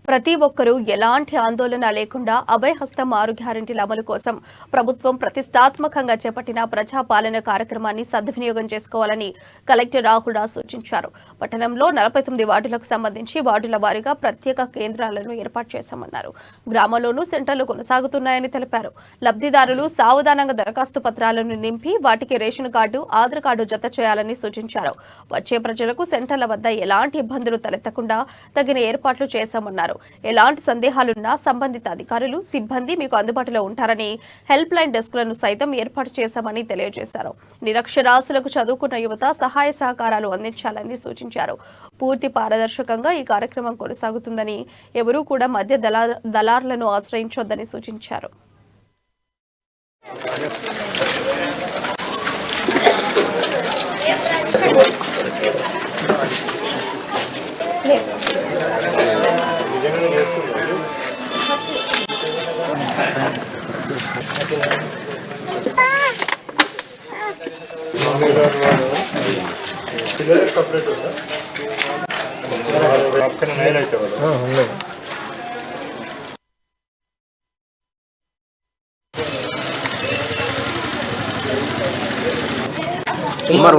ప్రతి ఒక్కరూ ఎలాంటి ఆందోళన లేకుండా అభయహస్తం 6 గ్యారెంటీల అమలు కోసం ప్రభుత్వం ప్రతిష్టాత్మకంగా చేపట్టిన ప్రజాపాలన కార్యక్రమాన్ని సద్వినియోగం చేసుకోవాలని కలెక్టర్ రాహుల్ రాజ్ సూచించారు. పట్టణంలో 49 వార్డులకు సంబంధించి వార్డుల వారీగా ప్రత్యేక కేంద్రాలను ఏర్పాటు చేశామన్నారు. గ్రామాల్లోనూ సెంటర్లు కొనసాగుతున్నాయని తెలిపారు. లబ్ధిదారులు సావధానంగా దరఖాస్తు పత్రాలను నింపి వాటికి రేషన్ కార్డు, ఆధార్ కార్డు జత చేయాలని సూచించారు. వచ్చే ప్రజలకు సెంటర్ల వద్ద ఎలాంటి ఇబ్బందులు తలెత్తకుండా తగిన ఏర్పాట్లు చేశామన్నారు. ఎలాంటి సందేహాలున్నా సంబంధిత అధికారులు, సిబ్బంది మీకు అందుబాటులో ఉంటారని హెల్ప్ లైన్ డెస్క్లను సైతం ఏర్పాటు చేశామని తెలియజేశారు. నిరక్షరాస్యులకు చదువుకున్న యువత సహాయ సహకారాలు అందించాలని సూచించారు. పూర్తి పారదర్శకంగా ఈ కార్యక్రమం కొనసాగుతుందని, ఎవరూ కూడా మధ్య దళారులను ఆశ్రయించొద్దని సూచించారు.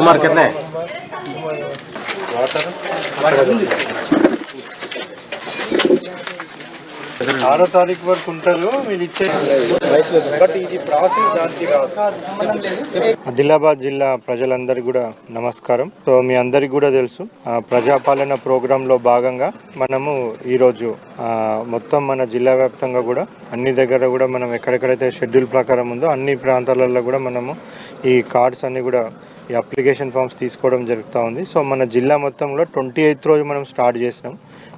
उम्र कितने 6వ తారీఖు వరకు ఉంటారు. మీరు ఇచ్చే బట్ ఇది ప్రాసెస్ దానికి ఆదిలాబాద్ జిల్లా ప్రజలందరికీ కూడా నమస్కారం. సో మీ అందరికి కూడా తెలుసు, ప్రజాపాలన ప్రోగ్రాంలో భాగంగా మనము ఈరోజు మొత్తం మన జిల్లా వ్యాప్తంగా కూడా అన్ని దగ్గర కూడా మనం ఎక్కడెక్కడైతే షెడ్యూల్ ప్రకారం ఉందో అన్ని ప్రాంతాలలో కూడా మనము ఈ కార్డ్స్ అన్ని కూడా ఈ అప్లికేషన్ ఫామ్స్ తీసుకోవడం జరుగుతూ ఉంది. సో మన జిల్లా మొత్తంలో 28th రోజు మనం స్టార్ట్ చేసినాం.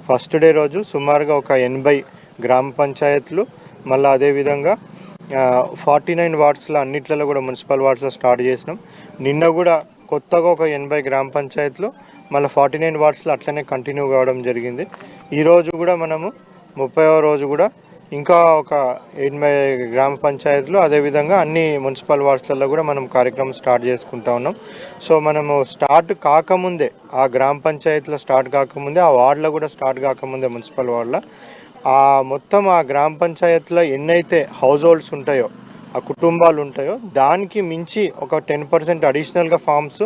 ఫస్ట్ డే రోజు సుమారుగా ఒక 80 గ్రామ పంచాయతీలు, మళ్ళీ అదేవిధంగా 49 వార్డ్స్లో అన్నిట్లలో కూడా మున్సిపల్ వార్డ్స్లో స్టార్ట్ చేసినాం. నిన్న కూడా కొత్తగా ఒక 80 గ్రామ పంచాయతీలు, మళ్ళీ 49 వార్డ్స్లో అట్లనే కంటిన్యూ కావడం జరిగింది. ఈరోజు కూడా మనము 30వ రోజు కూడా ఇంకా ఒక 80 గ్రామ పంచాయతీలు, అదేవిధంగా అన్ని మున్సిపల్ వార్డ్స్లలో కూడా మనం కార్యక్రమం స్టార్ట్ చేసుకుంటా ఉన్నాం. సో మనము స్టార్ట్ కాకముందే, ఆ గ్రామ పంచాయతీలో స్టార్ట్ కాకముందే, ఆ వార్డులో కూడా స్టార్ట్ కాకముందే, మున్సిపల్ వార్డులో మొత్తం ఆ గ్రామ పంచాయతీలో ఎన్నైతే హౌస్ హోల్డ్స్ ఉంటాయో, ఆ కుటుంబాలు ఉంటాయో, దానికి మించి ఒక 10% అడిషనల్గా ఫామ్స్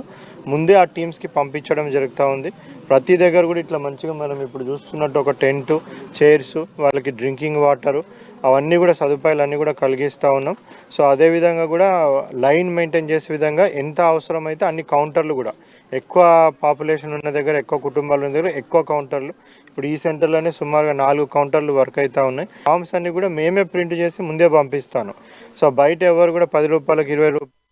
ముందే ఆ టీమ్స్కి పంపించడం జరుగుతూ ఉంది. ప్రతి దగ్గర కూడా ఇట్లా మంచిగా మనం ఇప్పుడు చూస్తున్నట్టు ఒక టెంటు, చైర్స్, వాళ్ళకి డ్రింకింగ్ వాటరు, అవన్నీ కూడా సదుపాయాలు అన్నీ కూడా కలిగిస్తూ ఉన్నాం. సో అదేవిధంగా కూడా లైన్ మెయింటైన్ చేసే విధంగా ఎంత అవసరమైతే అన్ని కౌంటర్లు కూడా, ఎక్కువ పాపులేషన్ ఉన్న దగ్గర, ఎక్కువ కుటుంబాలు ఉన్న దగ్గర ఎక్కువ కౌంటర్లు, ఇప్పుడు ఈ సెంటర్లోనే సుమారుగా 4 కౌంటర్లు వర్క్ అవుతూ ఉన్నాయి. ఫామ్స్ అన్నీ కూడా మేమే ప్రింట్ చేసి ముందే పంపిస్తాను. సో బయట ఎవరు కూడా 10 రూపాయలకు 20 రూపాయలు